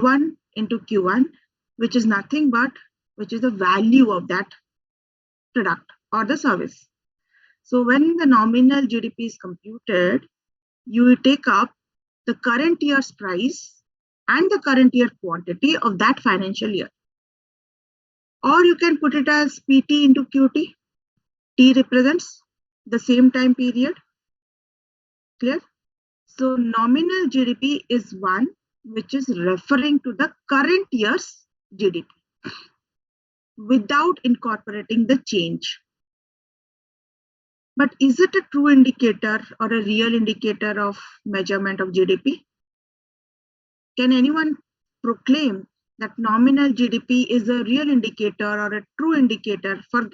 Q1 into Q1, which is nothing but which is the value of that product or the service. So when the nominal GDP is computed, you take up the current year's price and the current year quantity of that financial year. Or you can put it as PT into QT. T represents the same time period. Clear? So nominal GDP is one which is referring to the current year's GDP without incorporating the change. But is it a true indicator or a real indicator of measurement of GDP? Can anyone proclaim that nominal GDP is a real indicator or a true indicator for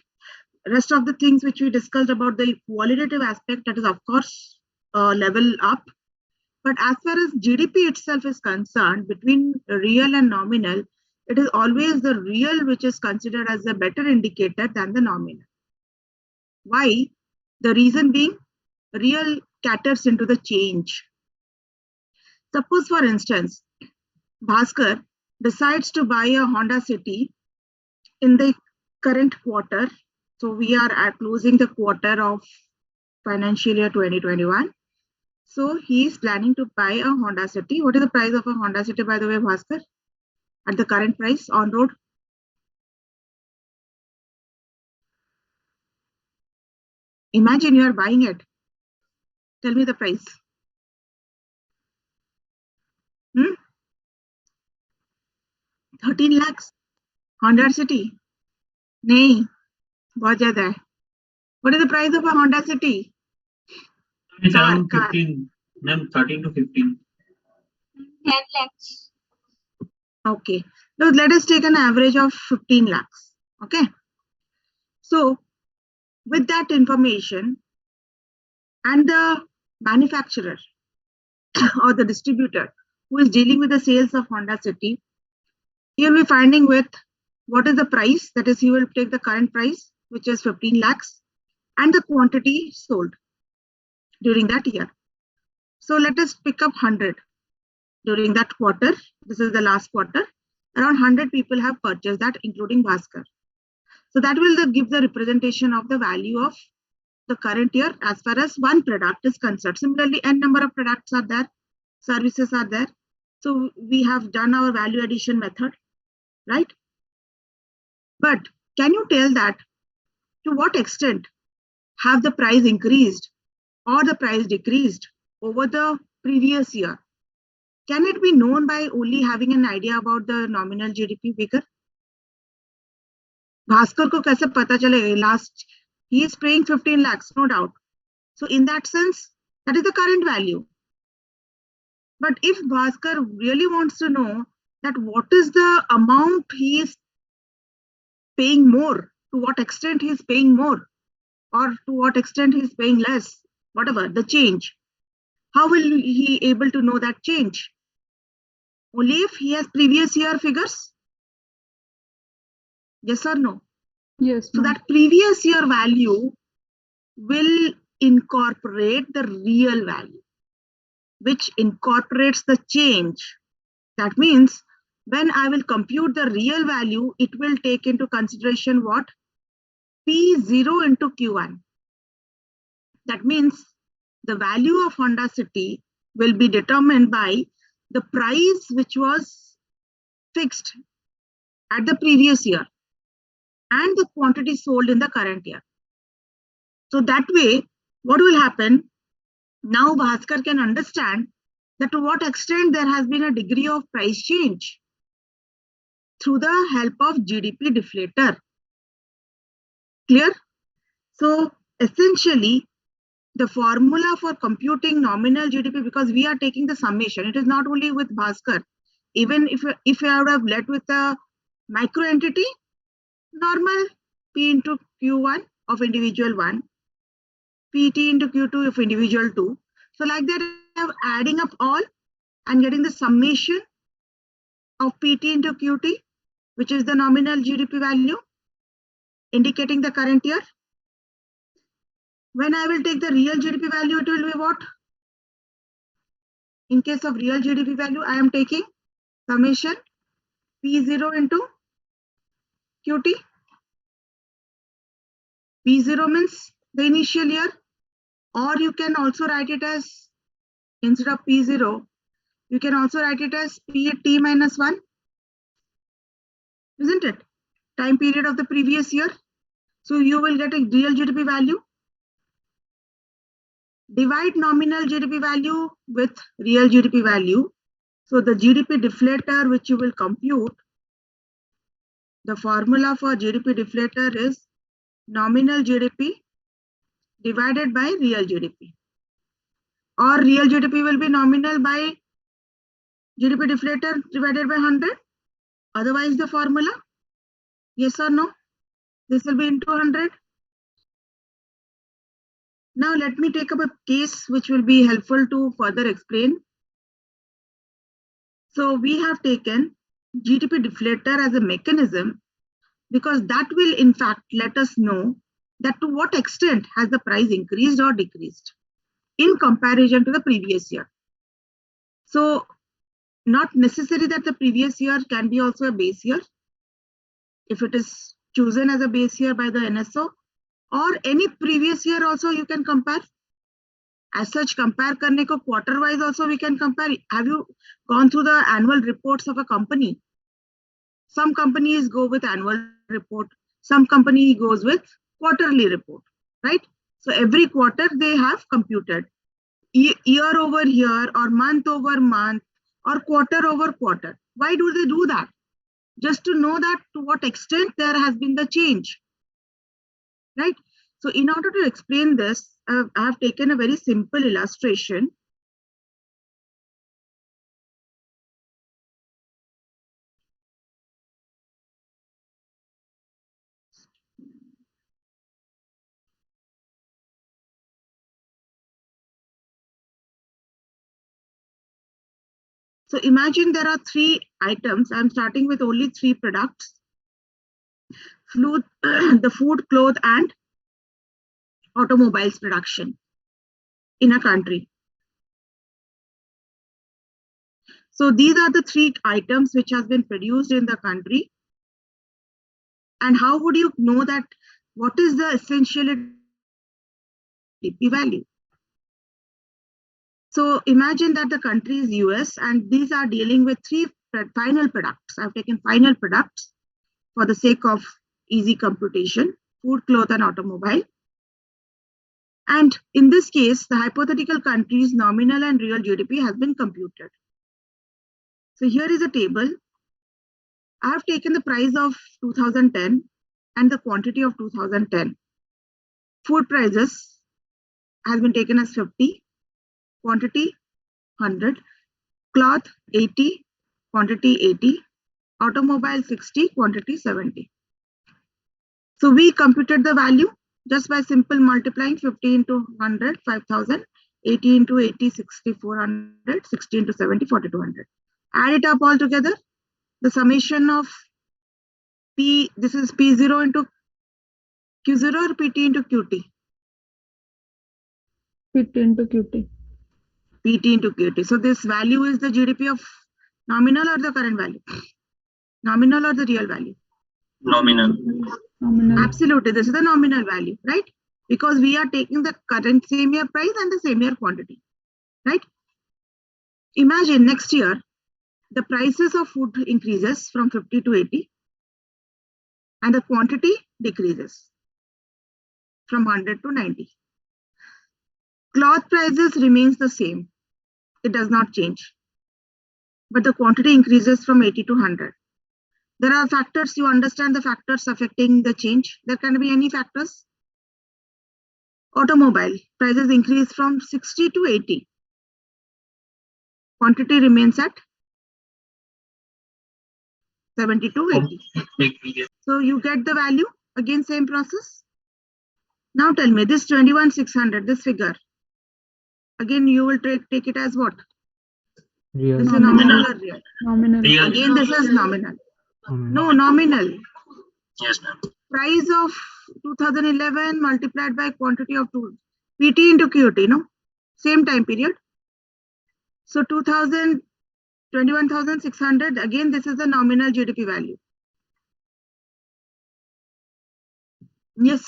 rest of the things which we discussed about the qualitative aspect? That is, of course, level up. But as far as GDP itself is concerned, between real and nominal, it is always the real which is considered as a better indicator than the nominal. Why? The reason being, real caters into the change. Suppose, for instance, Bhaskar decides to buy a Honda City in the current quarter. So we are at closing the quarter of financial year 2021. So he is planning to buy a Honda City. What is the price of a Honda City, by the way, Bhaskar? At the current price on road? Imagine you are buying it. Tell me the price. 13 lakhs? Honda City? नहीं, बहुत ज़्यादा है. What is the price of a Honda City? It's around 15. Ma'am, 13 to 15. 10 lakhs. Okay. Now let us take an average of 15 lakhs. Okay. So with that information and the manufacturer or the distributor who is dealing with the sales of Honda City, he will be finding with what is the price, that is, he will take the current price, which is 15 lakhs, and the quantity sold during that year. So let us pick up 100 during that quarter. This is the last quarter. Around 100 people have purchased that, including Bhaskar. So that will give the representation of the value of the current year as far as one product is concerned. Similarly, n number of products are there, services are there. So we have done our value addition method, right? But can you tell that to what extent have the price increased or the price decreased over the previous year? Can it be known by only having an idea about the nominal GDP figure? Bhaskar ko kaise pata chalega? Last, he is paying 15 lakhs, no doubt. So in that sense, that is the current value. But if Bhaskar really wants to know that what is the amount he is paying more, to what extent he is paying more, or to what extent he is paying less, whatever, the change, how will he able to know that change? Only if he has previous year figures? Yes or no? Yes. So that previous year value will incorporate the real value, which incorporates the change. That means when I will compute the real value, it will take into consideration what? P0 into Q1. That means the value of Honda City will be determined by the price which was fixed at the previous year and the quantity sold in the current year. So that way, what will happen? Now Bhaskar can understand that to what extent there has been a degree of price change through the help of GDP deflator. Clear? So essentially, the formula for computing nominal GDP, because we are taking the summation, it is not only with Bhaskar. Even if I would have led with a micro entity, normal P into Q1 of individual 1, PT into Q2 of individual 2. So like that, I am adding up all and getting the summation of PT into QT, which is the nominal GDP value, indicating the current year. When I will take the real GDP value, it will be what? In case of real GDP value, I am taking summation P0 into QT. P0 means the initial year, or you can also write it as, instead of P0, you can also write it as PT minus 1, isn't it? Time period of the previous year. So you will get a real GDP value. Divide nominal GDP value with real GDP value. So the GDP deflator which you will compute, the formula for GDP deflator is nominal GDP divided by real GDP. Or real GDP will be nominal by GDP deflator divided by 100. Otherwise the formula, yes or no? This will be into 100. Now let me take up a case which will be helpful to further explain. So we have taken GDP deflator as a mechanism because that will in fact let us know that to what extent has the price increased or decreased in comparison to the previous year. So not necessary that the previous year can be also a base year if it is chosen as a base year by the NSO, or any previous year also you can compare. As such, compare karne ko quarter wise also we can compare. Have you gone through the annual reports of a company? Some companies go with annual report, some company goes with quarterly report, right? So every quarter they have computed year over year or month over month or quarter over quarter. Why do they do that? Just to know that to what extent there has been the change, right? So in order to explain this, I have taken a very simple illustration. So imagine there are 3 items. I'm starting with only 3 products: food, the food, cloth, and automobiles production in a country. So these are the 3 items which has been produced in the country. And how would you know that what is the essential GDP value? So imagine that the country is US and these are dealing with 3 final products. I've taken final products for the sake of easy computation: food, cloth, and automobile. And in this case, the hypothetical country's nominal and real GDP has been computed. So here is a table. I have taken the price of 2010 and the quantity of 2010. Food prices has been taken as 50, quantity 100, cloth 80, quantity 80, automobile 60, quantity 70. So we computed the value just by simple multiplying 50 into 100, 5000, 80 into 80, 6400, 60 into 70, 4200. Add it up all together. The summation of P, this is P0 into Q0 or PT into QT? PT into QT. PT into QT. So this value is the GDP of nominal or the current value? Nominal or the real value? Nominal. Nominal. Absolutely, this is the nominal value, right? Because we are taking the current same year price and the same year quantity, right? Imagine next year, the prices of food increases from 50 to 80 and the quantity decreases from 100 to 90. Cloth prices remains the same. It does not change. But the quantity increases from 80 to 100. There are factors, you understand the factors affecting the change. There can be any factors. Automobile prices increase from 60 to 80. Quantity remains at 70 to 80. So you get the value, again same process. Now tell me, this 21,600, this figure, again you will take it as what? Real. This is nominal or real? Nominal. Real. Again this is nominal. No, nominal. Yes, ma'am. Price of 2011 multiplied by quantity of PT into QT, no? Same time period. So 2000 21,600. Again, this is the nominal GDP value. Yes.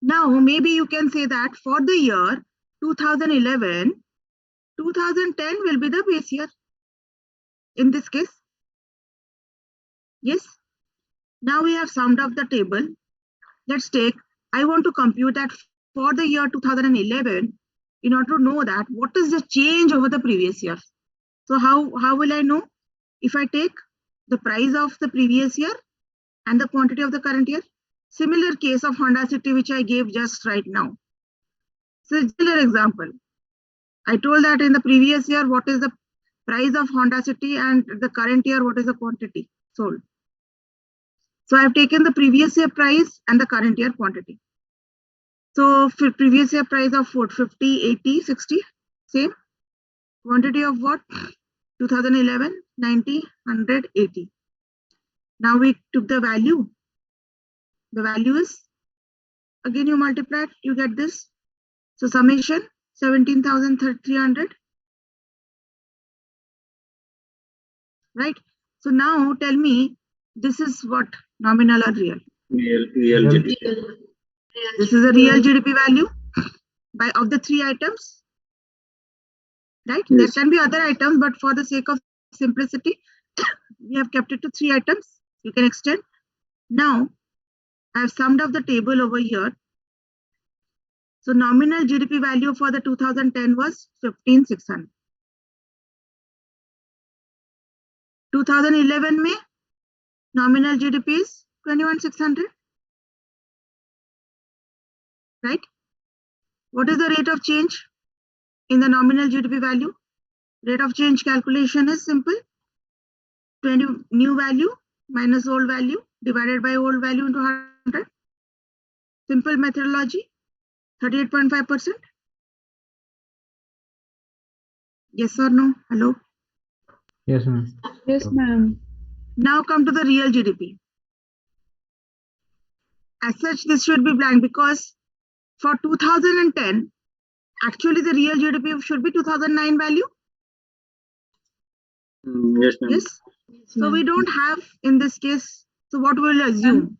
Now, maybe you can say that for the year 2011, 2010 will be the base year. In this case, yes. Now we have summed up the table. Let's take, I want to compute that for the year 2011 in order to know that what is the change over the previous year. So how will I know? If I take the price of the previous year and the quantity of the current year. Similar case of Honda City, which I gave just right now. Similar example. I told that in the previous year, what is the price of Honda City, and the current year, what is the quantity sold. So I've taken the previous year price and the current year quantity. So for previous year price of what? 50, 80, 60, same. Quantity of what? 2011, 90, 100, 80. Now we took the value. The value is, again you multiply it, you get this. So summation 17,300. Right? So now tell me, this is what, nominal or real? Real GDP. This is a real GDP value by of the three items. Right? Yes. There can be other items, but for the sake of simplicity, we have kept it to three items. You can extend. Now, I have summed up the table over here. So nominal GDP value for the 2010 was 15,600. 2011 में nominal GDP is 21,600. Right? What is the rate of change in the nominal GDP value? Rate of change calculation is simple. 20 new value minus old value divided by old value into 100. Simple methodology. 38.5%. Yes or no? Hello? Yes, ma'am. Yes, ma'am. Now come to the real GDP. As such, this should be blank because for 2010, actually the real GDP should be 2009 value. Yes, ma'am. Yes. So we don't have in this case. So what will assume?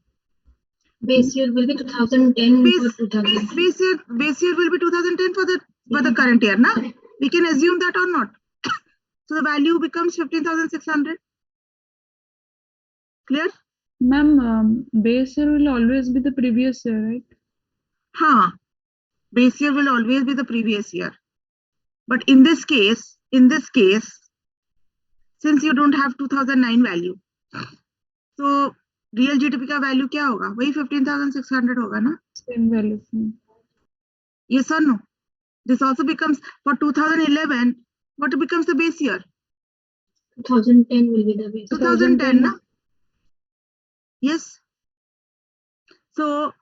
Base year will be 2010 Base- for 2000. Base year will be 2010 for the current year. Na? We can assume that or not. So the value becomes 15,600. Clear? Ma'am, base year will always be the previous year, right? Huh. Base year will always be the previous year. But in this case, since you don't have 2009 value, so real GDP का value क्या होगा? वही 15,600 होगा ना? Same value. Yes or no? This also becomes, for 2011, what becomes the base year? 2010 will be the base. 2010 na? Yes. So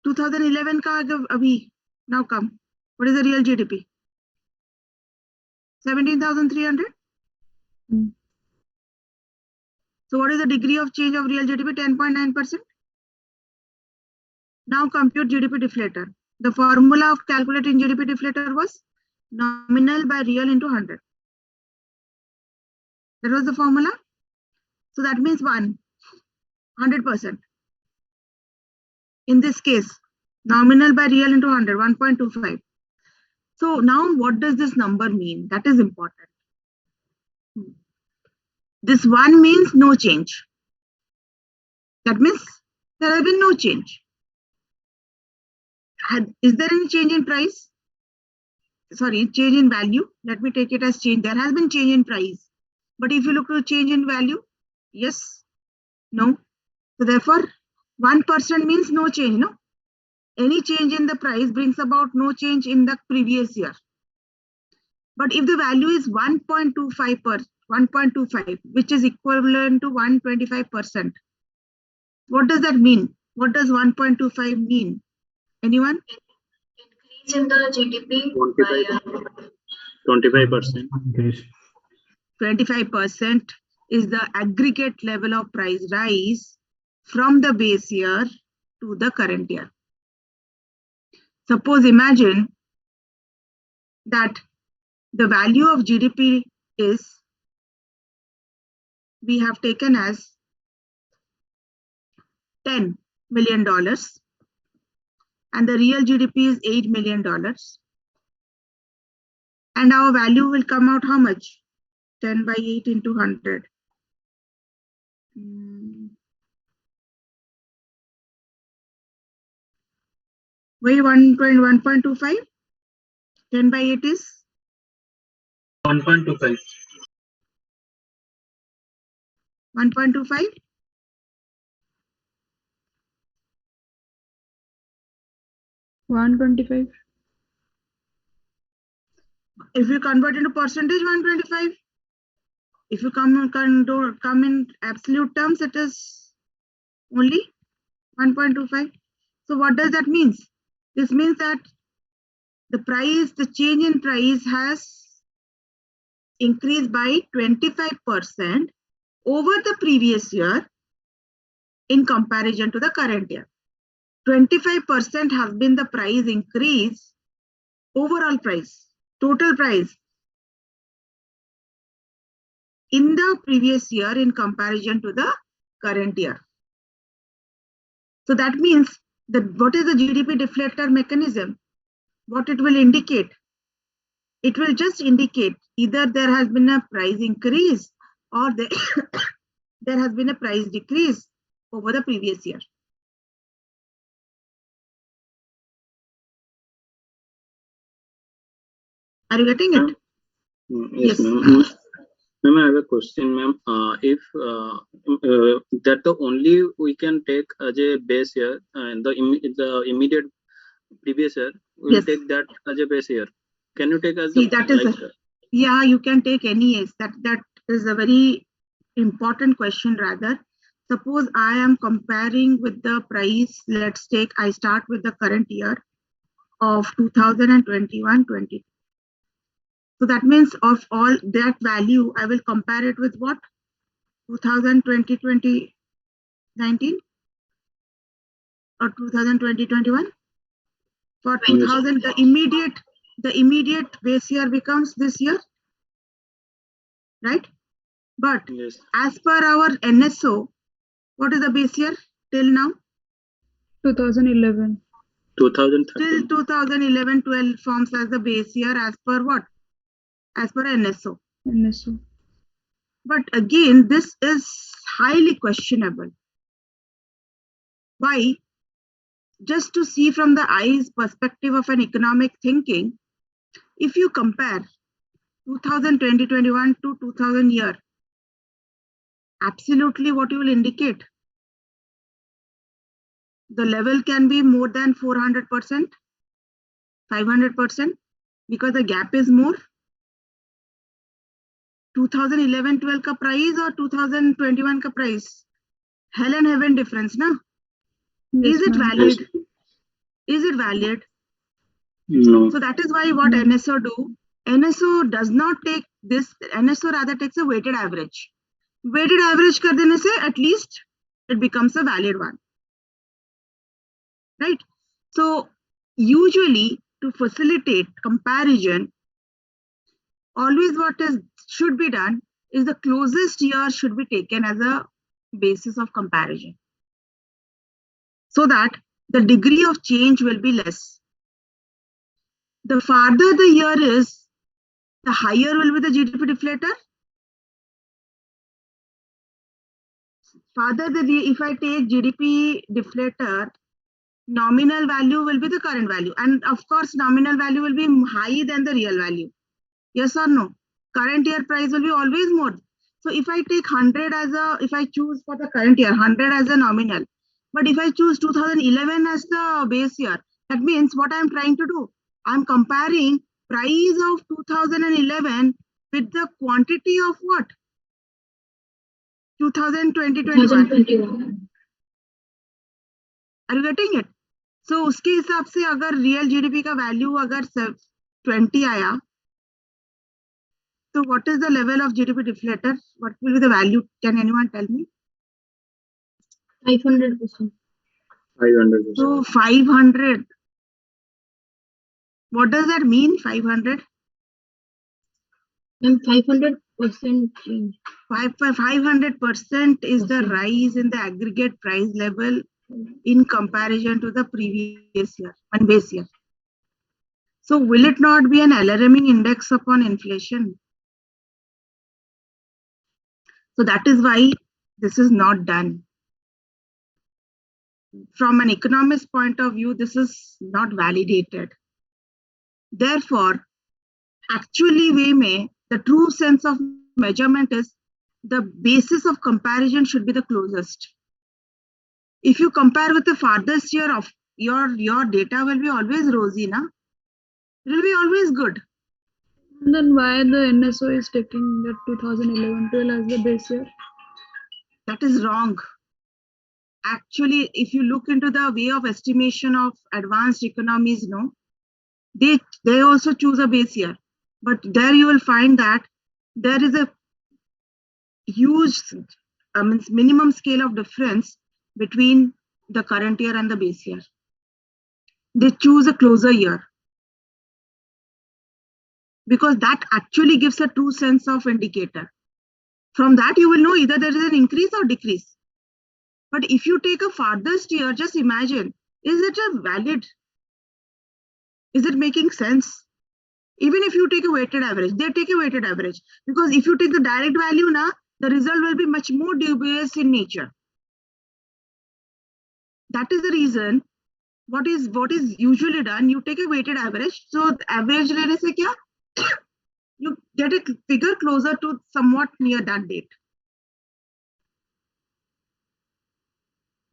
2011 का अभी, now come. What is the real GDP? 17,300. So what is the degree of change of real GDP? 10.9%. Now compute GDP deflator. The formula of calculating GDP deflator was nominal by real into 100. That was the formula. So that means 100%. In this case, nominal by real into 100, 1.25. So now what does this number mean? That is important. This 1 means no change. That means there has been no change. Is there any change in price? Sorry, change in value. Let me take it as change. There has been change in price. But if you look to change in value, yes, no. So therefore, 1% means no change, no? Any change in the price brings about no change in the previous year. But if the value is 1.25, which is equivalent to 125%, what does that mean? What does 1.25 mean? Anyone? Increase in the GDP 25%. 25% is the aggregate level of price rise from the base year to the current year. Suppose imagine that the value of GDP is, we have taken as $10 million, and the real GDP is $8 million. And our value will come out how much? 10 by 8 into 100. Why 1.25? 10 by 8 is 1.25. 1.25. $125. If you convert into percentage, 125. If you come in absolute terms, it is only 1.25. So what does that mean? This means that the change in price has increased by 25% over the previous year in comparison to the current year. 25% has been the price increase, overall price, total price in the previous year in comparison to the current year. So that means that what is the GDP deflator mechanism? What it will indicate? It will just indicate either there has been a price increase or there has been a price decrease over the previous year. Are you getting it? Yes, ma'am. Ma'am, I have a question, ma'am. If that the only we can take as a base year, and the immediate previous year, we will take that as a base year. Can you take as yeah, you can take any age. That is a very important question rather. Suppose I am comparing with the price, let's take, I start with the current year of 2021-22. So that means of all that value, I will compare it with what? 2020-2019 or 2020-21? For 2000, the immediate base year becomes this year, right? But as per our NSO, what is the base year till now? 2011. 2013. Till 2011-12 forms as the base year as per what? As per NSO. NSO. But again, this is highly questionable. Why? Just to see from the eyes perspective of an economic thinking, if you compare 2020-21 to 2000 year, absolutely what you will indicate? The level can be more than 400%, 500%, because the gap is more. 2011-12 का price or 2021 का price, hell and heaven difference, na? Yes, is it valid? Is it valid? No. So that is why what NSO do, NSO does not take this, NSO rather takes a weighted average. Weighted average kar dene se at least it becomes a valid one, right? So usually to facilitate comparison, always what should be done is the closest year should be taken as a basis of comparison, so that the degree of change will be less. The farther the year is, the higher will be the GDP deflator. Farther if I take GDP deflator, nominal value will be the current value, and of course nominal value will be higher than the real value. Yes or no? Current year price will be always more. So if I take 100 as if I choose for the current year 100 as a nominal, but if I choose 2011 as the base year, that means what I am trying to do, I am comparing price of 2011 with the quantity of what? 2020-21. Are you getting it? So उसके हिसाब से अगर real GDP का value अगर 20 आया, so what is the level of GDP deflator? What will be the value? Can anyone tell me? 500%. 500%. So 500. What does that mean? 500. Ma'am, 500% change. 500% is the rise in the aggregate price level in comparison to the previous year and base year. So will it not be an alarming index upon inflation? So that is why this is not done. From an economist point of view, this is not validated. Therefore, actually the true sense of measurement is the basis of comparison should be the closest. If you compare with the farthest year of your data will be always rosy, na? It will be always good. And then why the NSO is taking the 2011-12 as the base year? That is wrong. Actually, if you look into the way of estimation of advanced economies, no, they also choose a base year. But there you will find that there is a huge minimum scale of difference between the current year and the base year. They choose a closer year because that actually gives a true sense of indicator. From that, you will know either there is an increase or decrease. But if you take a farthest year, just imagine, is it a valid? Is it making sense? Even if you take a weighted average, they take a weighted average. Because if you take the direct value, the result will be much more dubious in nature. That is the reason what is usually done, you take a weighted average. So the average lene se kya? You get a figure closer to somewhat near that date.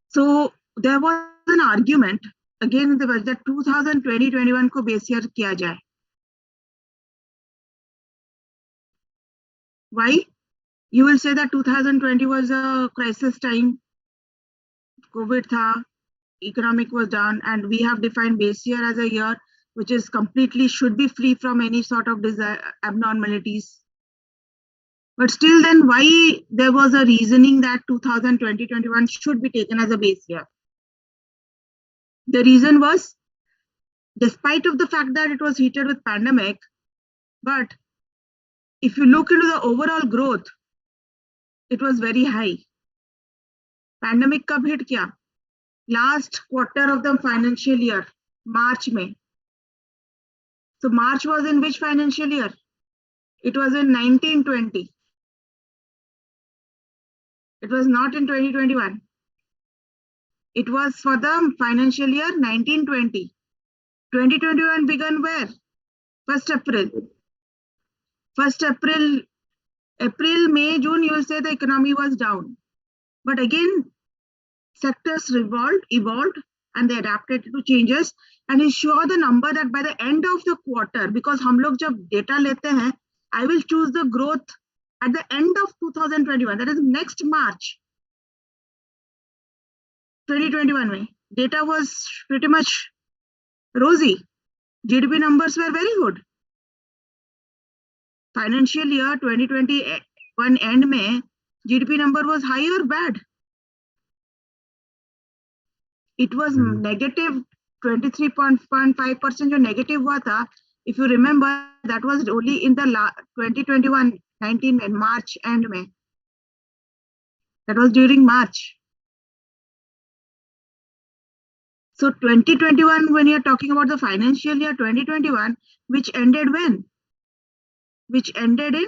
So there was an argument again in the budget that 2020-21 को base year किया जाए. Why? You will say that 2020 was a crisis time. COVID tha, economic was down, and we have defined base year as a year which is completely should be free from any sort of abnormalities. But still then why there was a reasoning that 2020-21 should be taken as a base year? The reason was, despite of the fact that it was heated with pandemic, but if you look into the overall growth, it was very high. Pandemic kab hit kya? Last quarter of the financial year, March May. So March was in which financial year? It was in 1920. It was not in 2021. It was for the financial year 1920. 2021 began where? 1st April. 1st April, May, June, you will say the economy was down. But again, sectors evolved, and they adapted to changes. And you show the number that by the end of the quarter, because hum log jab data lete hain, I will choose the growth at the end of 2021, that is next March 2021 mein. Data was pretty much rosy. GDP numbers were very good. Financial year 2021 end mein, GDP number was high or bad? It was negative 23.5% जो negative हुआ था. If you remember, that was only in the 2021-19 March end में. That was during March. So 2021, when you're talking about the financial year 2021, which ended when? Which ended in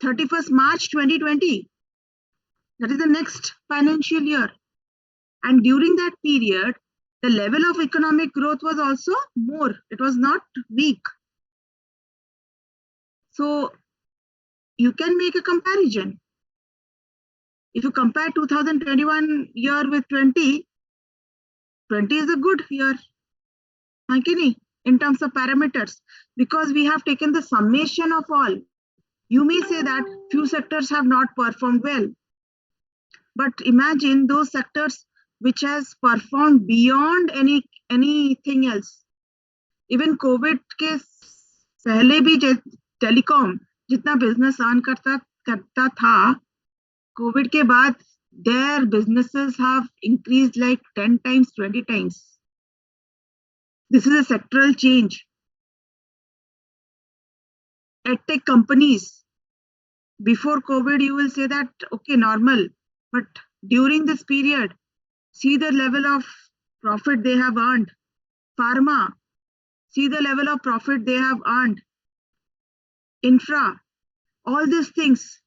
31st March 2020. That is the next financial year. And during that period, the level of economic growth was also more. It was not weak. So you can make a comparison. If you compare 2021 year with 20, 20 is a good year. In terms of parameters, because we have taken the summation of all. You may say that few sectors have not performed well. But imagine those sectors which has performed beyond anything else. Even COVID के पहले भी telecom जितना business earn करता था, COVID के बाद their businesses have increased like 10 times, 20 times. This is a sectoral change. EdTech companies, before COVID, you will say that, okay, normal. But during this period, see the level of profit they have earned. Pharma, see the level of profit they have earned. Infra, all these things.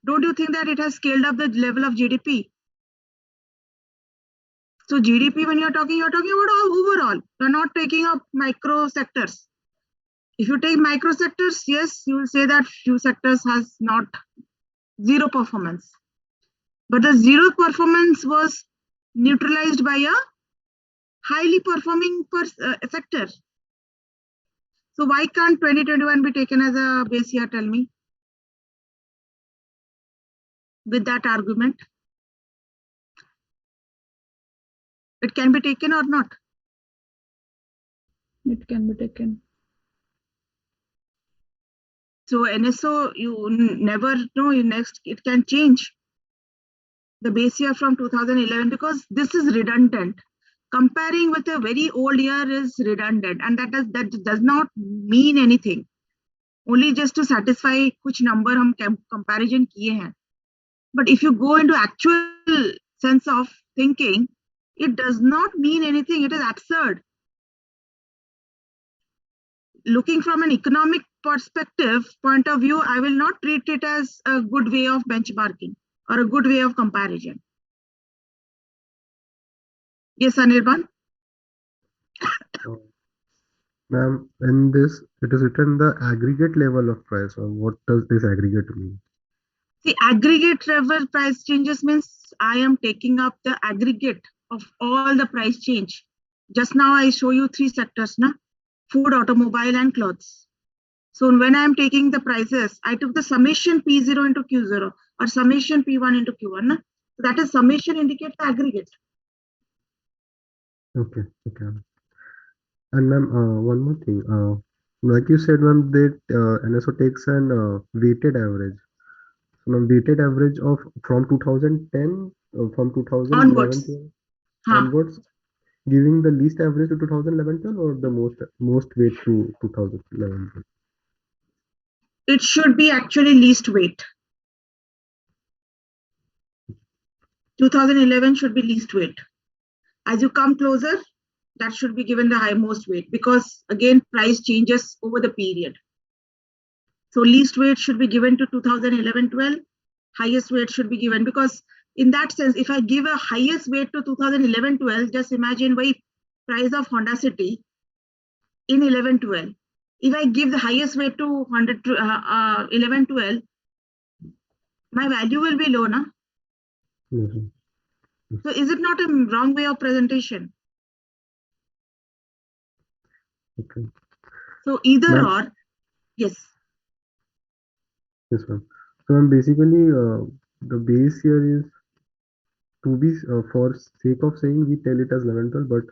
Don't you think that it has scaled up the level of GDP? So GDP, when you're talking about overall. You're not taking up micro sectors. If you take micro sectors, yes, you will say that few sectors has not zero performance. But the zero performance was neutralized by a highly performing sector. So why can't 2021 be taken as a base year, tell me? With that argument, it can be taken or not? It can be taken. So NSO, you never know, it can change the base year from 2011 because this is redundant. Comparing with a very old year is redundant, and that does not mean anything. Only just to satisfy कुछ number हम comparison किए हैं. But if you go into actual sense of thinking, it does not mean anything. It is absurd. Looking from an economic point of view, I will not treat it as a good way of benchmarking or a good way of comparison. Yes, Anirban? Ma'am, in this, it is written the aggregate level of price. What does this aggregate mean? The aggregate level price changes means I am taking up the aggregate of all the price change. Just now I show you three sectors, na? Food, automobile, and clothes. So when I am taking the prices, I took the summation P0 into Q0 or summation P1 into Q1. Na? So that is summation indicates the aggregate. Okay, okay. And ma'am, one more thing. Like you said, ma'am, that NSO takes an weighted average. So, ma'am, weighted average of from 2010, from 2011 Onwards. onwards, giving the least average to 2011 or the most weight to 2011. It should be actually least weight. 2011 should be least weight. As you come closer, that should be given the highmost weight because again price changes over the period. So least weight should be given to 2011-12, highest weight should be given because in that sense, if I give a highest weight to 2011-12, just imagine why price of Honda City in 11-12. If I give the highest weight to 11-12, my value will be low, na? Mm-hmm. So is it not a wrong way of presentation? Okay. So either or, yes. Yes, ma'am. So, ma'am, basically, the base here is to be, for sake of saying, we tell it as 11-12, but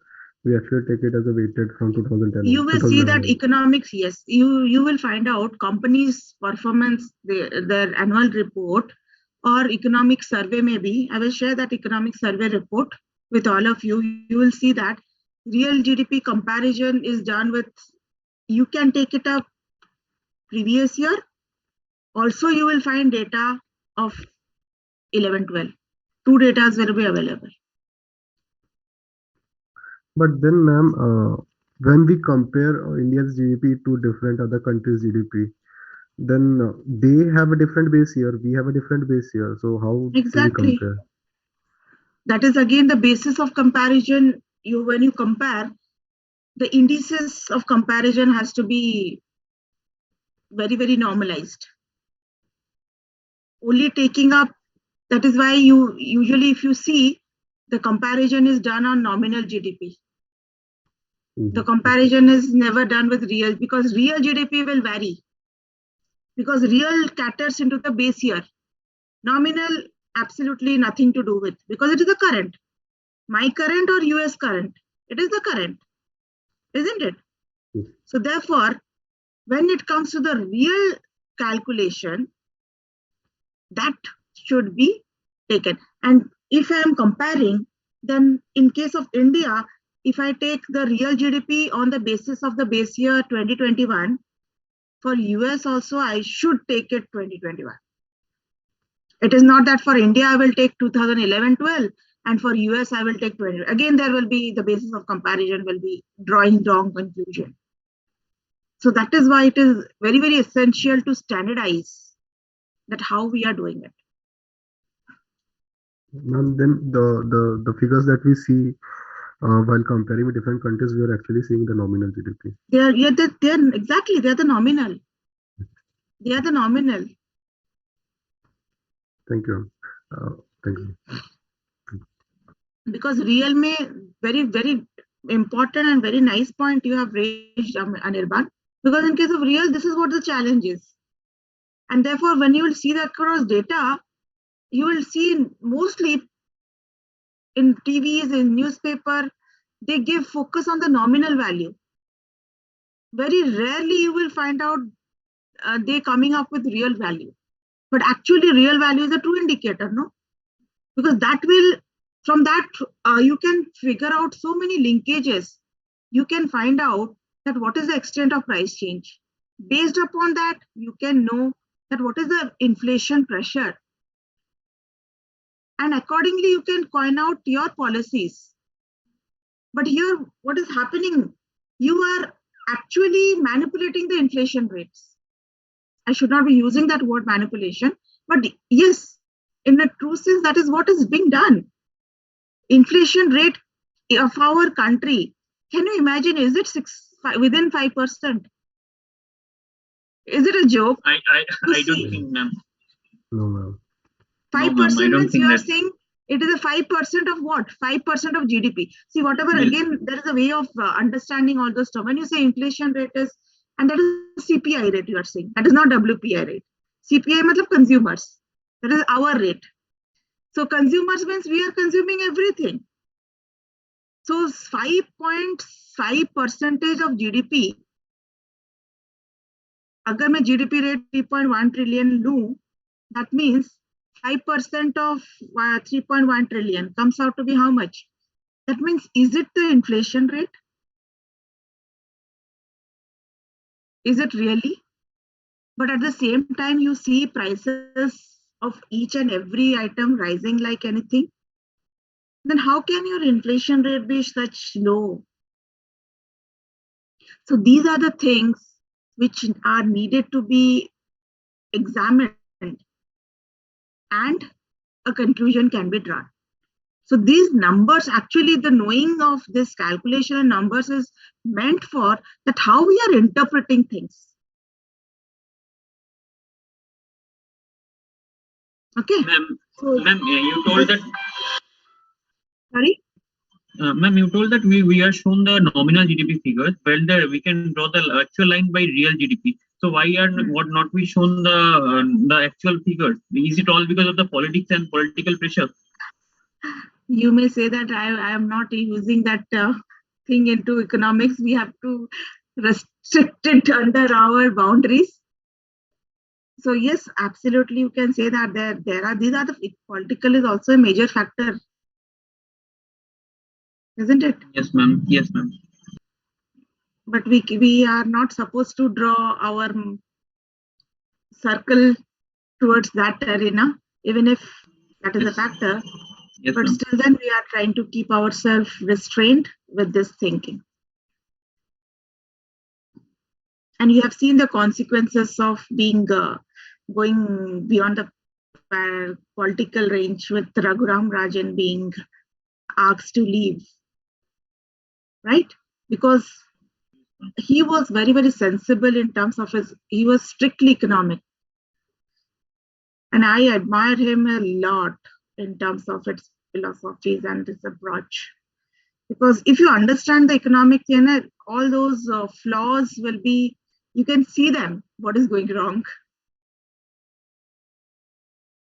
we actually take it as a weighted from 2010. You will see that economics, yes, you will find out companies' performance, their annual report or economic survey maybe. I will share that economic survey report with all of you. You will see that real GDP comparison is done with, you can take it up previous year. Also, you will find data of 11-12. Two data will be available. But then, ma'am, when we compare India's GDP to different other countries' GDP, then they have a different base year, we have a different base year. So how Exactly. do we compare? That is again the basis of comparison. When you compare, the indices of comparison has to be very, very normalized. Only taking up, that is why you usually, if you see, the comparison is done on nominal GDP. The comparison is never done with real because real GDP will vary. Because real caters into the base year. Nominal, absolutely nothing to do with because it is the current. My current or US current? It is the current, isn't it? So therefore, when it comes to the real calculation, that should be taken. And if I am comparing, then in case of India, if I take the real GDP on the basis of the base year 2021, for US also I should take it 2021. It is not that for India I will take 2011-12 and for US I will take 20. Again, there will be the basis of comparison will be drawing wrong conclusion. So that is why it is very, very essential to standardize that how we are doing it. Ma'am, then the figures that we see while comparing with different countries, we are actually seeing the nominal GDP. They're exactly, they're the nominal. They are the nominal. Thank you. Thank you. Because real may very, very important and very nice point you have raised, Anirban. Because in case of real, this is what the challenge is. And therefore, when you will see the across data, you will see mostly in TVs, in newspaper, they give focus on the nominal value. Very rarely you will find out they coming up with real value. But actually real value is a true indicator, no? Because that will, from that, you can figure out so many linkages. You can find out that what is the extent of price change. Based upon that, you can know that what is the inflation pressure. And accordingly, you can coin out your policies. But here, what is happening? You are actually manipulating the inflation rates. I should not be using that word manipulation, but yes, in a true sense, that is what is being done. Inflation rate of our country, can you imagine, is it within 5%? Is it a joke? I don't think, ma'am. No, ma'am. 5% means you are saying it is a 5% of what? 5% of GDP. See, whatever, Yes. Again, there is a way of understanding all those terms. When you say inflation rate is, and that is CPI rate you are saying, that is not WPI rate. CPI means consumers. That is our rate. So consumers means we are consuming everything. So 5.5% of GDP, अगर मैं GDP rate 3.1 trillion लूं, that means 5% of 3.1 trillion comes out to be how much? That means, is it the inflation rate? Is it really? But at the same time, you see prices of each and every item rising like anything. Then how can your inflation rate be such low? So these are the things which are needed to be examined and a conclusion can be drawn. So these numbers, actually the knowing of this calculation and numbers is meant for that how we are interpreting things. Okay. Ma'am, So, you told that. Sorry? Ma'am, you told that we are shown the nominal GDP figures. Well, there we can draw the actual line by real GDP. So why are what not we shown the actual figures? Is it all because of the politics and political pressure? You may say that I am not using that thing into economics. We have to restrict it under our boundaries. So yes, absolutely, you can say that these are the political is also a major factor, isn't it? Yes, ma'am. Yes, ma'am. But we are not supposed to draw our circle towards that arena, even if that is a factor. Yes, but still then we are trying to keep ourselves restrained with this thinking. And you have seen the consequences of being going beyond the political range with Raghuram Rajan being asked to leave, right? Because he was very, very sensible in terms of he was strictly economic. And I admire him a lot in terms of its philosophies and its approach. Because if you understand the economic thing, all those flaws will be, you can see them, what is going wrong.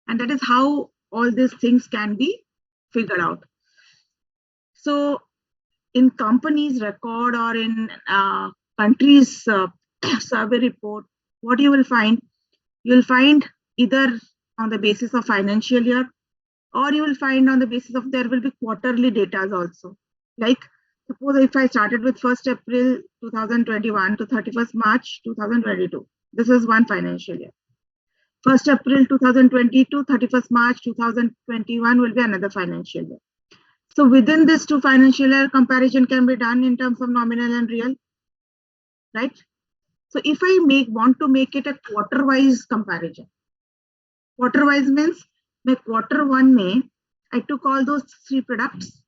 And that is how all these things can be figured out. So in companies record or in countries survey report, what you will find either on the basis of financial year, or you will find on the basis of there will be quarterly data also. Like suppose if I started with 1st April 2021 to 31st March 2022, This is one financial year. 1st April 2020 to 31st March 2021 will be another financial year. So within this two financial year, comparison can be done in terms of nominal and real, right? So if I want to make it a quarter-wise comparison, quarter-wise means my quarter 1 May, I took all those three products,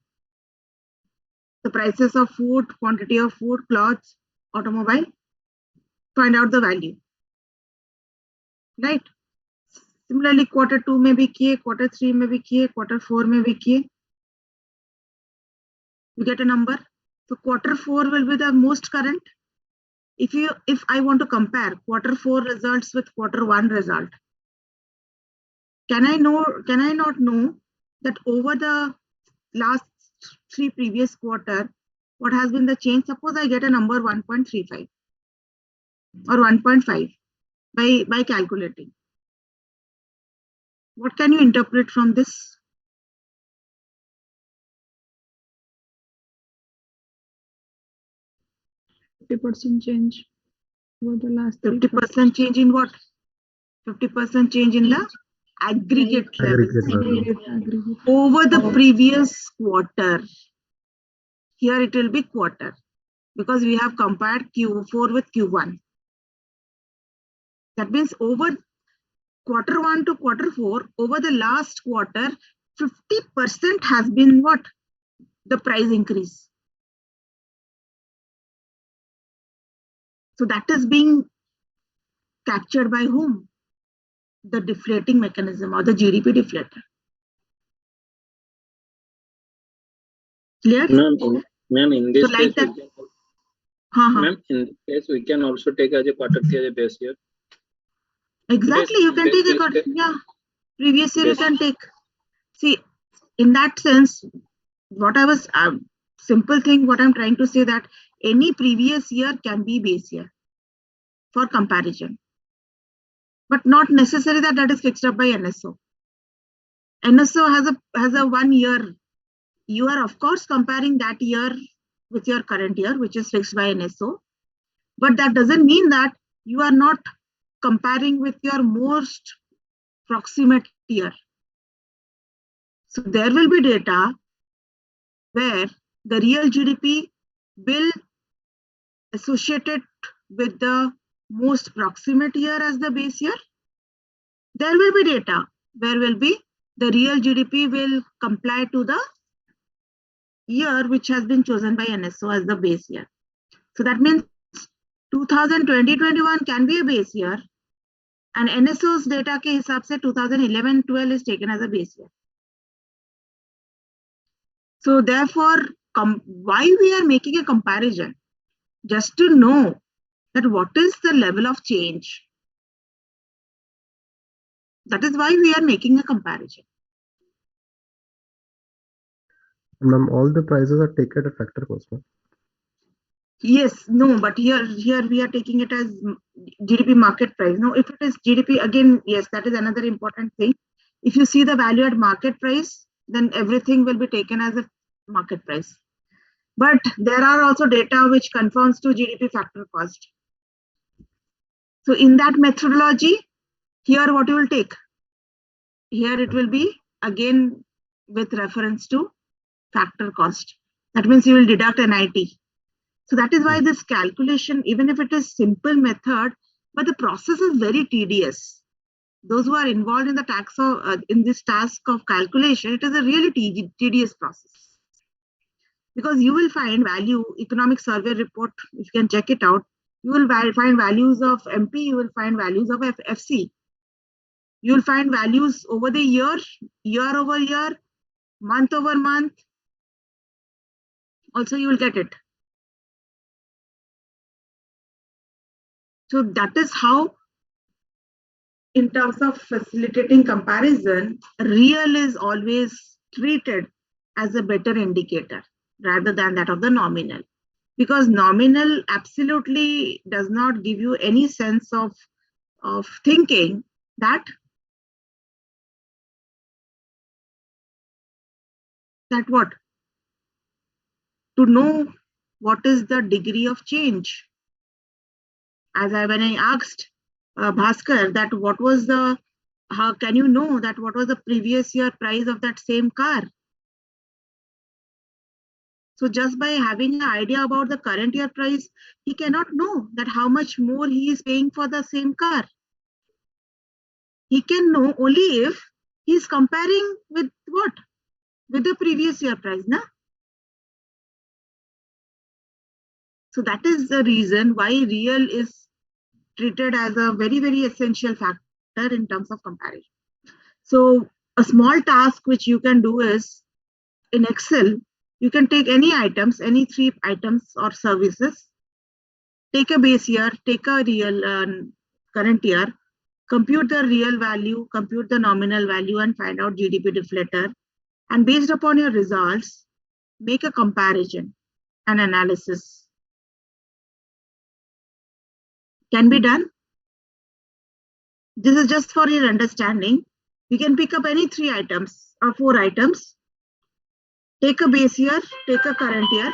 the prices of food, quantity of food, clothes, automobile, find out the value, right? Similarly, quarter 2 may be kiye, quarter 3 may be kiye, quarter 4 may be kiye. You get a number. So quarter 4 will be the most current. If I want to compare quarter 4 results with quarter 1 result, can I not know that over the last 3 previous quarter, what has been the change? Suppose I get a number 1.35 or 1.5 by calculating. What can you interpret from this? 50% change over the last 50% change in what? 50% change in the aggregate level. aggregate. Over the previous quarter. Here it will be quarter because we have compared Q4 with Q1. That means over quarter 1 to quarter 4, over the last quarter, 50% has been what? The price increase. So that is being captured by whom? The deflating mechanism or the GDP deflator. Clear? Ma'am, in this so like case, that, ma'am, in this case, we can also take as a quarter 3 as a base year. Exactly, you can take a quarter. Yeah, previous year you can take. See, in that sense, what I was simple thing, what I'm trying to say that any previous year can be base year for comparison, but not necessary that is fixed up by NSO. NSO has a 1 year. You are of course comparing that year with your current year, which is fixed by NSO, but that doesn't mean that you are not comparing with your most proximate year. So there will be data where the real GDP will associate it with the most proximate year as the base year. There will be data where will be the real GDP will comply to the year which has been chosen by NSO as the base year. So that means 2020-21 can be a base year, and NSO's data ke hisab se 2011-12 is taken as a base year. So therefore, why we are making a comparison? Just to know that what is the level of change. That is why we are making a comparison. Ma'am, all the prices are taken at factor cost, ma'am. Yes, no, but here we are taking it as GDP market price. No, if it is GDP, again, yes, that is another important thing. If you see the value at market price, then everything will be taken as a market price. But there are also data which conforms to GDP factor cost. So in that methodology, here what you will take? Here it will be again with reference to factor cost. That means you will deduct NIT. So that is why this calculation, even if it is simple method, but the process is very tedious. Those who are involved in the in this task of calculation, it is a really tedious process. Because you will find value, economic survey report, if you can check it out, you will find values of MP, you will find values of FC. You will find values over the year over year, month over month. Also, you will get it. So that is how, in terms of facilitating comparison, real is always treated as a better indicator rather than that of the nominal. Because nominal absolutely does not give you any sense of thinking that what? To know what is the degree of change. When I asked Bhaskar, that what was the, how can you know that what was the previous year price of that same car? So just by having an idea about the current year price, he cannot know that how much more he is paying for the same car. He can know only if he is comparing with what? With the previous year price, na? So that is the reason why real is treated as a very, very essential factor in terms of comparison. So a small task which you can do is in Excel, you can take any items, any 3 items or services, take a base year, take a real current year, compute the real value, compute the nominal value, and find out GDP deflator. And based upon your results, make a comparison and analysis. Can be done. This is just for your understanding. You can pick up any 3 items or 4 items, take a base year, take a current year.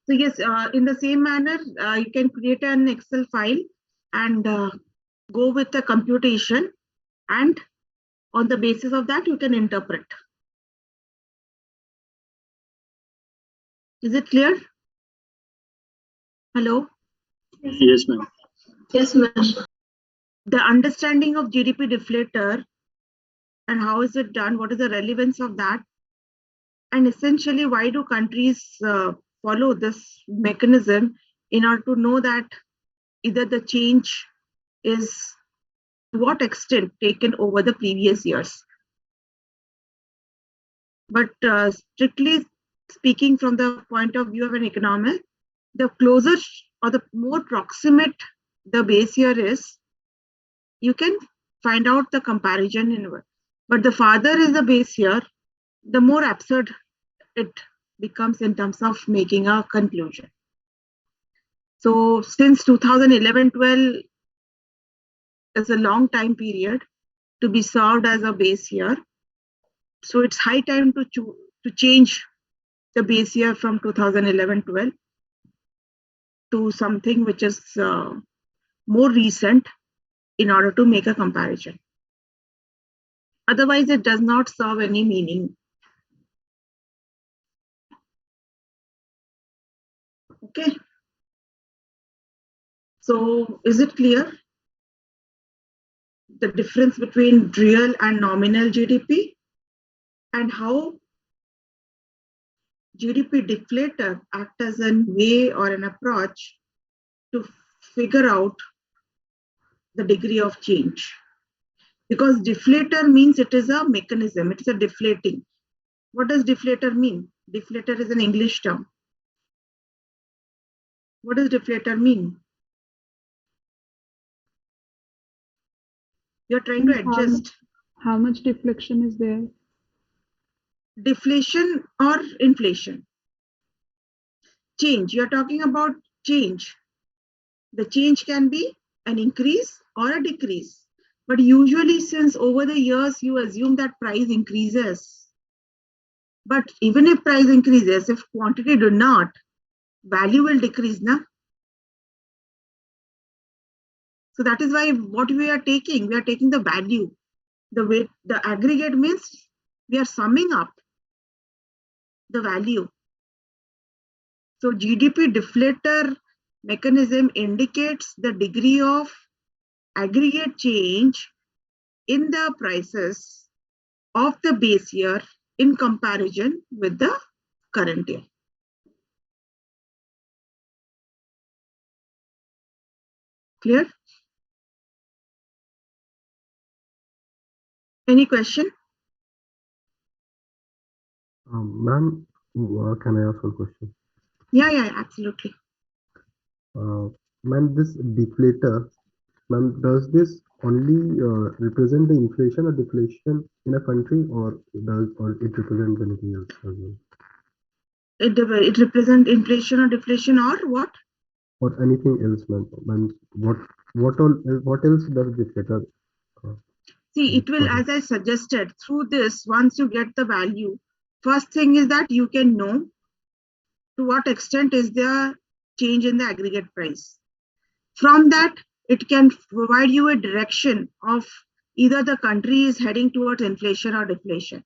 So yes, in the same manner, you can create an Excel file and go with the computation, and on the basis of that, you can interpret. Is it clear? Hello? Yes, ma'am. Yes, ma'am. The understanding of GDP deflator and how is it done, what is the relevance of that, and essentially why do countries follow this mechanism in order to know that either the change is to what extent taken over the previous years. But strictly speaking, from the point of view of an economist, the closer or the more proximate the base year is, you can find out the comparison in it. But the farther is the base year, the more absurd it becomes in terms of making a conclusion. So since 2011-12 is a long time period to be served as a base year, so it's high time to change the base year from 2011-12 to something which is more recent in order to make a comparison. Otherwise, it does not serve any meaning. Okay. So is it clear? The difference between real and nominal GDP and how GDP deflator acts as a way or an approach to figure out the degree of change. Because deflator means it is a mechanism, it's a deflating. What does deflator mean? Deflator is an English term. What does deflator mean? You're trying to adjust. How much deflection is there? Deflation or inflation? Change. You're talking about change. The change can be an increase or a decrease. But usually, since over the years you assume that price increases. But even if price increases, if quantity do not, value will decrease, na? So that is why what we are taking the value. The weight, the aggregate means we are summing up the value. So GDP deflator mechanism indicates the degree of aggregate change in the prices of the base year in comparison with the current year. Clear? Any question? Ma'am, can I ask one question? Yeah, absolutely. Ma'am, this deflator, ma'am, does this only represent the inflation or deflation in a country, or it represents anything else as well? It represents inflation or deflation or what? Or anything else, ma'am? What else does deflator? See, it will, as I suggested, through this, once you get the value, first thing is that you can know to what extent is there change in the aggregate price. From that, it can provide you a direction of either the country is heading towards inflation or deflation.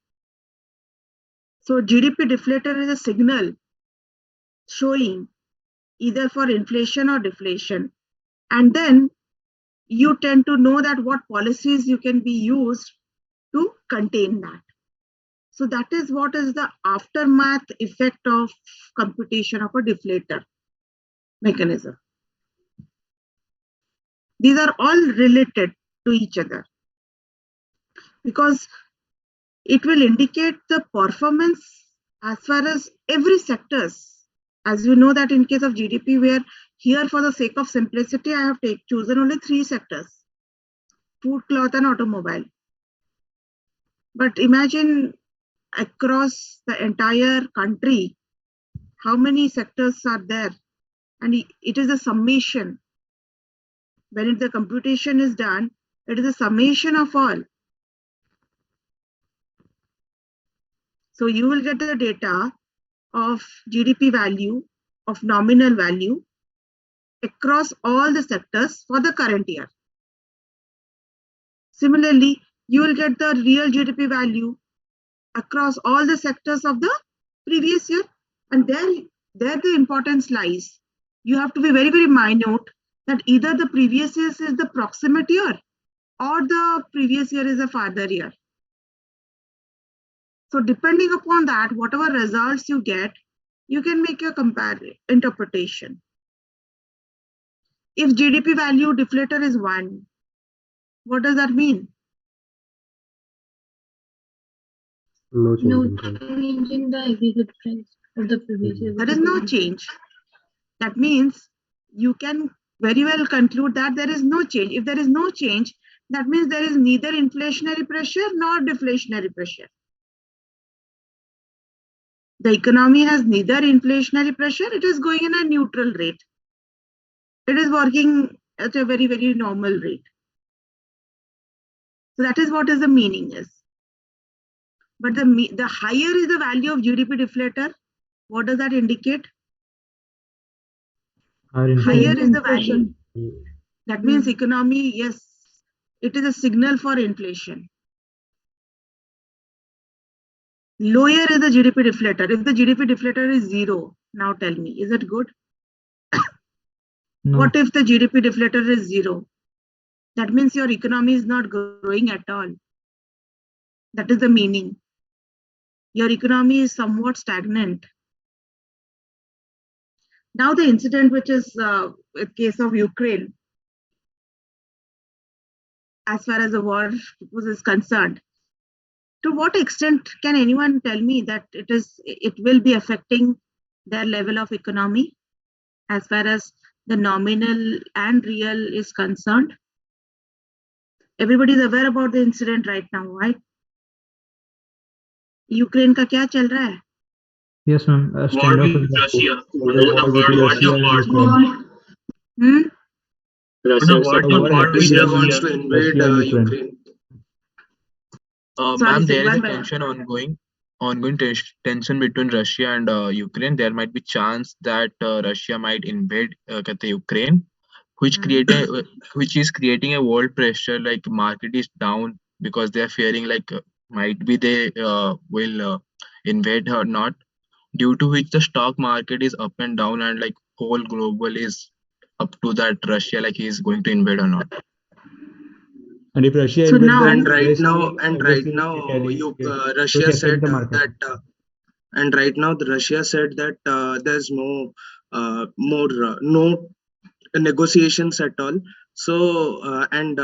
So GDP deflator is a signal showing either for inflation or deflation. And then you tend to know that what policies you can be used to contain that. So that is what is the aftermath effect of computation of a deflator mechanism. These are all related to each other because it will indicate the performance as far as every sectors. As you know that in case of GDP, we are here for the sake of simplicity, I have chosen only 3 sectors: food, cloth and automobile. But imagine across the entire country, how many sectors are there? And it is a summation. When the computation is done, it is a summation of all. So you will get the data of GDP value, of nominal value across all the sectors for the current year. Similarly, you will get the real GDP value across all the sectors of the previous year. And there the importance lies. You have to be very, very minute that either the previous year is the proximate year or the previous year is a farther year. So depending upon that, whatever results you get, you can make your interpretation. If GDP value deflator is 1, what does that mean? No change No in price. change in the aggregate price of the previous year. There is no change. That means you can very well conclude that there is no change. If there is no change, that means there is neither inflationary pressure nor deflationary pressure. The economy has neither inflationary pressure, it is going in a neutral rate. It is working at a very, very normal rate. So that is what is the meaning is. But the higher is the value of GDP deflator, what does that indicate? Higher is the value. That means economy, yes, it is a signal for inflation. Lower is the GDP deflator. If the GDP deflator is 0, now tell me, is it good? No. What if the GDP deflator is 0? That means your economy is not growing at all. That is the meaning. Your economy is somewhat stagnant. Now the incident which is a case of Ukraine, as far as the war is concerned, to what extent can anyone tell me that it will be affecting their level of economy as far as the nominal and real is concerned? Everybody is aware about the incident right now, right? Ukraine का क्या चल रहा है? Yes, ma'am. War with Russia. War with Russia and Russia What support war with Russia Russia? wants to invade Ukraine. Sorry, Ma'am, sir, there is one a by one. tension ongoing tension between Russia and Ukraine. There might be chance that Russia might invade Ukraine, which is creating a world pressure. Like market is down because they are fearing like might be they will invade or not. Due to which the stock market is up and down, and like whole global is up to that Russia like he is going to invade or not. And if Russia So invades, now- then And right obviously now, it will Russia affect said the market. that, and right now the Russia said that there's no no negotiations at all. So and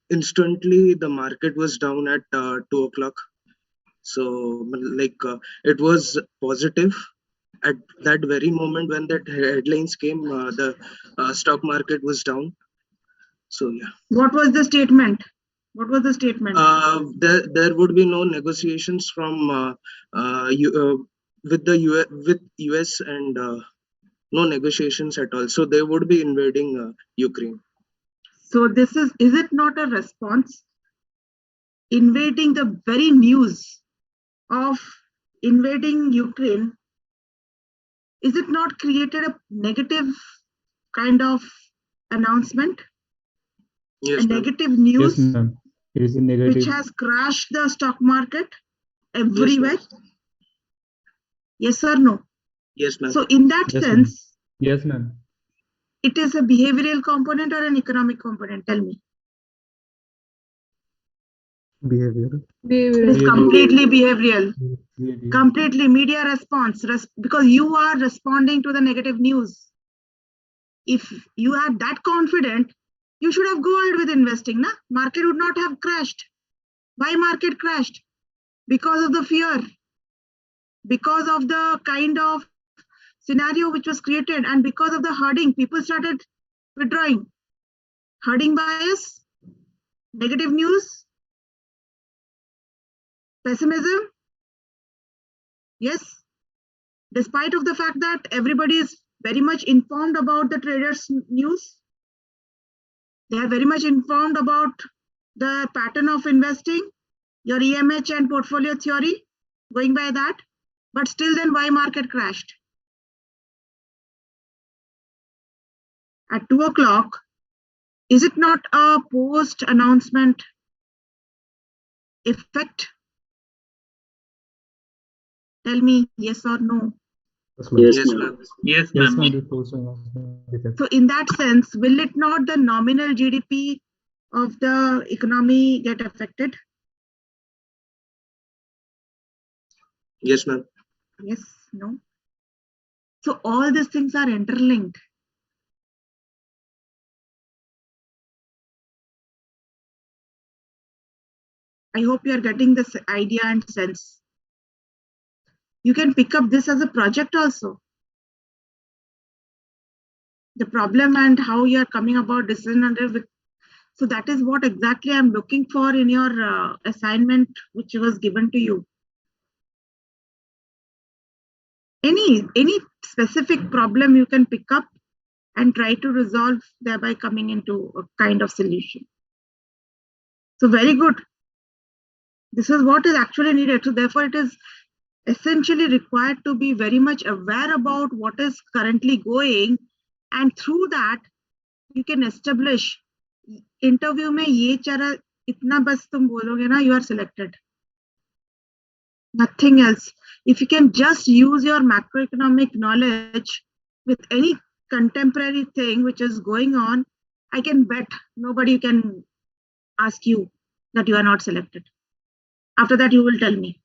instantly the market was down at 2 o'clock. So like it was positive at that very moment when that headlines came. The stock market was down. So yeah. What was the statement? What was the statement? There would be no negotiations from with the US and no negotiations at all. So they would be invading Ukraine. So is it not a response? Invading the very news of invading Ukraine, is it not created a negative kind of announcement? Yes, a ma'am. negative news Yes, ma'am. It is a negative. which has crashed the stock market everywhere? Yes or no? Yes, ma'am. So in that Yes, ma'am. sense, Yes, ma'am. it is a behavioral component or an economic component? Tell me. behavior. It is completely behavioral. Behavior. Completely media response, because you are responding to the negative news. If you are that confident, you should have gone ahead with investing. Na? Market would not have crashed. Why market crashed? Because of the fear, because of the kind of scenario which was created, and because of the herding, people started withdrawing. Herding bias, negative news, pessimism. Yes, despite of the fact that everybody is very much informed about the traders' news, they are very much informed about the pattern of investing, your EMH and portfolio theory, going by that. But still then why market crashed? At 2 o'clock, is it not a post-announcement effect? Tell me yes or no. Yes, Yes, ma'am. ma'am. Yes, Yes, ma'am. ma'am. It also effect. So in that sense, will it not the nominal GDP of the economy get affected? Yes, ma'am. Yes, no. So all these things are interlinked. I hope you are getting this idea and sense. You can pick up this as a project also. The problem and how you are coming about decision under. So that is what exactly I'm looking for in your assignment, which was given to you. Any specific problem you can pick up and try to resolve, thereby coming into a kind of solution. So very good. This is what is actually needed. So therefore it is essentially required to be very much aware about what is currently going, and through that you can establish interview में ये चरा इतना बस तुम बोलोगे ना, you are selected. Nothing else. If you can just use your macroeconomic knowledge with any contemporary thing which is going on, I can bet nobody can ask you that you are not selected. After that, you will tell me.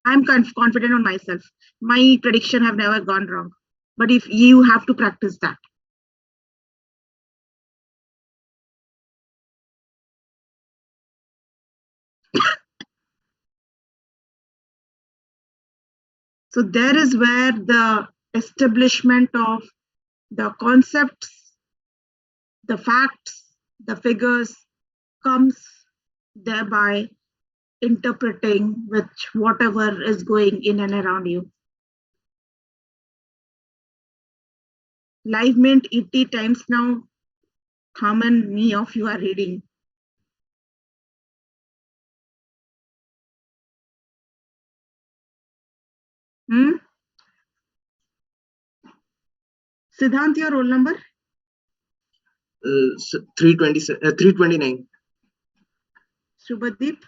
I'm confident on myself. My prediction have never gone wrong. But if you have to practice that. So there is where the establishment of the concepts, the facts, the figures comes, thereby interpreting with whatever is going in and around you. Live Mint 80 times now. How many of you are reading? Siddhant, your roll number? 329. Subhadeep?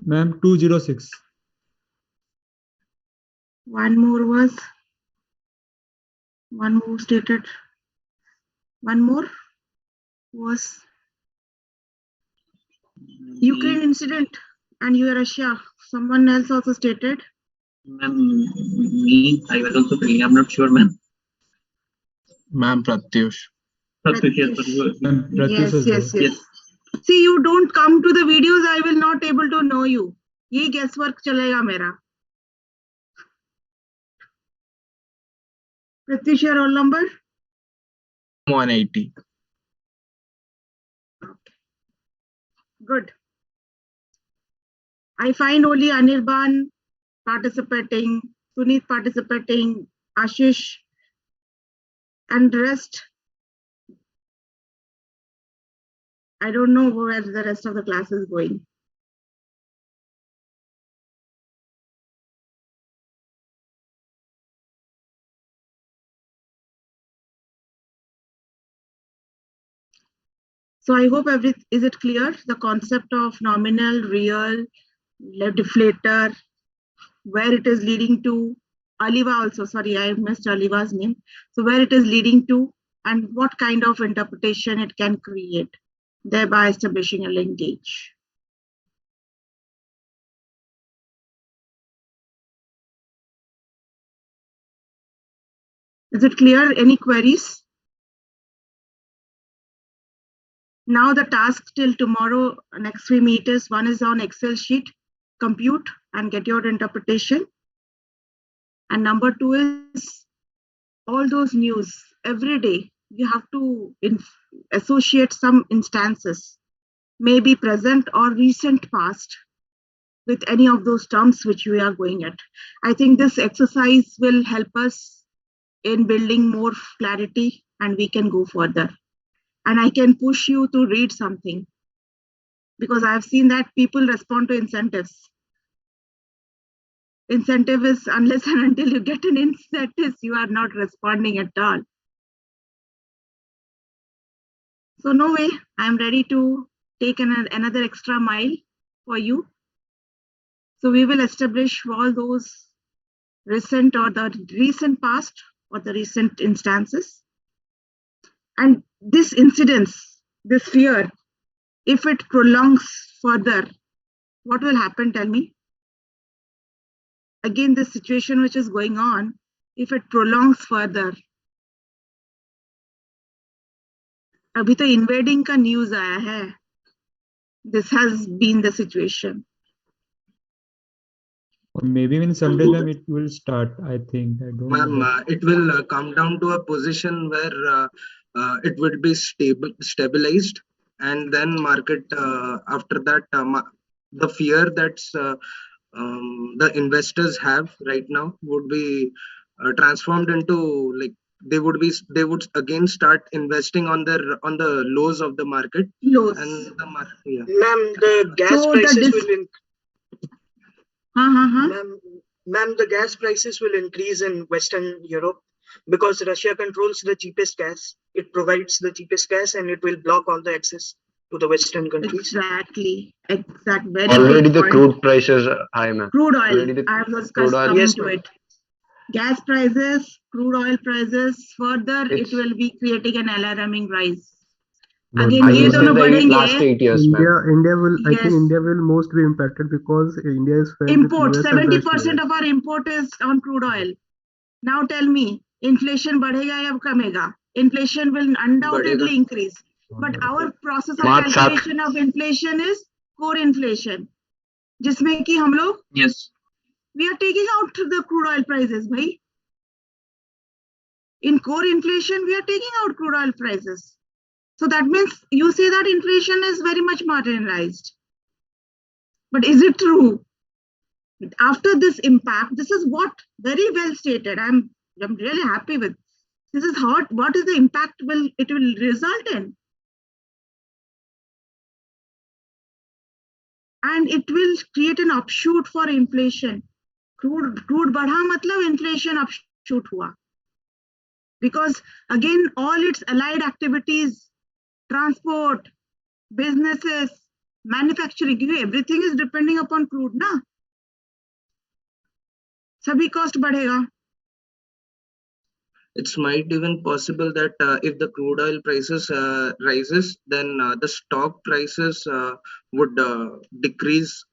Ma'am, 206. One more was? One who stated? One more was? Ukraine incident and Russia. Someone else also stated? Ma'am, me, I was also feeling, I'm not sure, ma'am. Ma'am, Pratyush. Yes. See, you don't come to the videos, I will not able to know you. ये guesswork चलेगा मेरा. Pratyush, your roll number? 180. Good. I find only Anirban participating, Sunit participating, Ashish, and the rest. I don't know where the rest of the class is going. So I hope is it clear? The concept of nominal, real, deflator, where it is leading to, Aliva also, sorry, I missed Aliva's name. So where it is leading to and what kind of interpretation it can create, thereby establishing a linkage. Is it clear? Any queries? Now the task till tomorrow, next 3 meters, one is on Excel sheet, compute and get your interpretation. And number 2 is all those news. Every day you have to associate some instances, maybe present or recent past, with any of those terms which we are going at. I think this exercise will help us in building more clarity and we can go further. And I can push you to read something because I've seen that people respond to incentives. Incentive is unless and until you get an incentive, you are not responding at all. So no way, I'm ready to take another extra mile for you. So we will establish all those recent or the recent past or the recent instances. And this incidence, this fear, if it prolongs further, what will happen? Tell me. again this situation which is going on, if it prolongs further, अभी तो invading का news आया है. This has been the situation. Or maybe in some days, ma'am, it will start. I think I don't know. Ma'am, it will come down to a position where it would be stabilized, and then market after that the fear that's the investors have right now would be transformed into, like, they would again start investing on the lows of the market. Lows. And the market, yeah. Ma'am, the gas So prices the will Ma'am, the gas prices will increase in Western Europe because Russia controls the cheapest gas. It provides the cheapest gas and it will block all the access to the Western countries. Exactly. Very Already big the point. crude prices are high, ma'am. Crude oil. Already the I was crude oil. coming Yes, to ma'am. it. Gas prices, crude oil prices, further it It's- will be creating an alarming rise. But Again, ये highest दोनों in the बढ़ेंगे. last 8 years, ma'am. India will, I think Yes. India will most be impacted because India is friends Import, with US and 70% Russia. of our import is on crude oil. Now tell me, inflation बढ़ेगा या कमेगा? Inflation will undoubtedly बढ़ेगा. increase. But our process of March calculation of inflation is core inflation, जिसमें कि हम लोग Yes. we are taking out the crude oil prices, bhai. In core inflation, we are taking out crude oil prices. So that means you say that inflation is very much marginalized. But is it true? After this impact, this is what very well stated. I'm really happy with. This is what is the impact it will result in. And it will create an offshoot for inflation. Crude बढ़ा मतलब inflation offshoot हुआ. Because again, all its allied activities, transport, businesses, manufacturing, everything is depending upon crude, ना? सभी cost बढ़ेगा. It's might even possible that if the crude oil prices rises, then the stock prices would decrease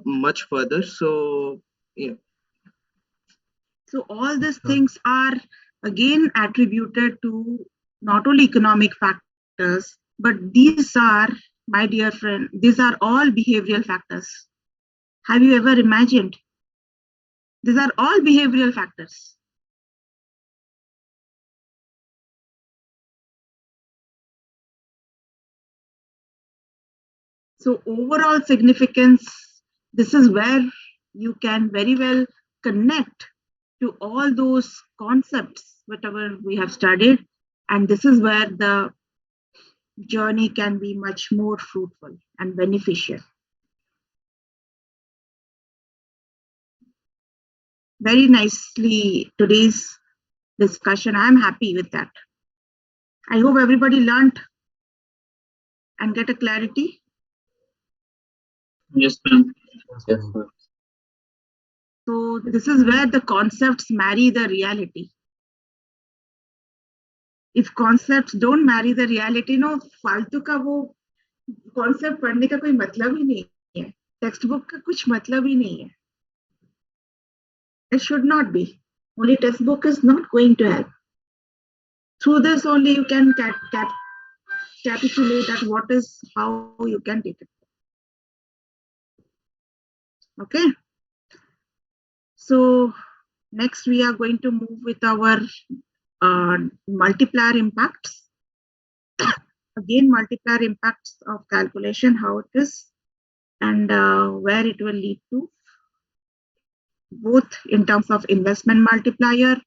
much further. So yeah. So all these things are again attributed to not only economic factors, but these are, my dear friend, these are all behavioral factors. Have you ever imagined? These are all behavioral factors. So overall significance, this is where you can very well connect to all those concepts, whatever we have studied. And this is where the journey can be much more fruitful and beneficial. Very nicely today's discussion. I'm happy with that. I hope everybody learned and get a clarity. Yes, ma'am. Yes, ma'am. So this is where the concepts marry the reality. If concepts don't marry the reality, no, फालतू का वो concept पढ़ने का कोई मतलब ही नहीं है. Textbook का कुछ मतलब ही नहीं है. It should not be. Only textbook is not going to help. Through this only you can capitulate that what is, how you can take it. Okay. So next we are going to move with our multiplier impacts. Again, multiplier impacts of calculation, how it is, and where it will lead to, both in terms of investment multiplier,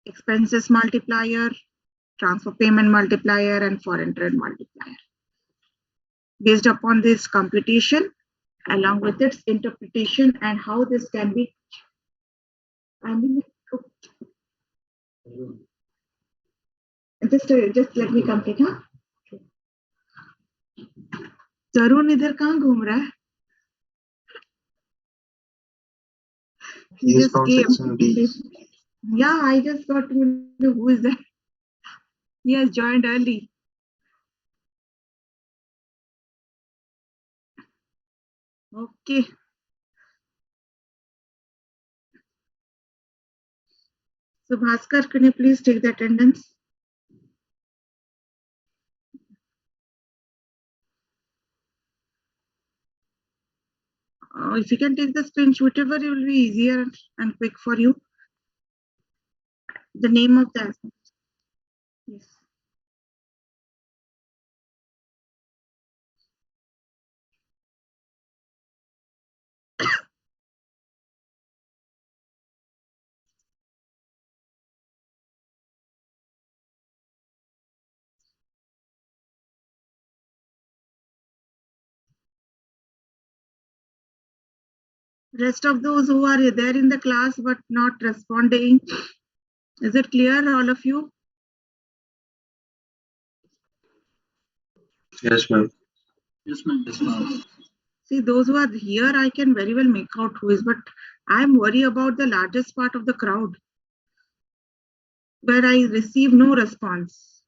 expenses multiplier, transfer payment multiplier, and foreign trade multiplier. Based upon this computation, along with its interpretation and how this can be, just let me complete, huh? तरुण इधर कहाँ घूम रहा है? He He's just from came. section D. Yeah, I just got to know who is that. He has joined early. Okay. So Bhaskar, can you please take the attendance? If you can take the screenshot, whichever it will be easier and quick for you. The name of the assignment. Yes. Rest of those who are there in the class but not responding, is it clear, all of you? Yes, ma'am. Yes, ma'am. Yes, ma'am. See, those who are here, I can very well make out who is, but I'm worried about the largest part of the crowd where I receive no response.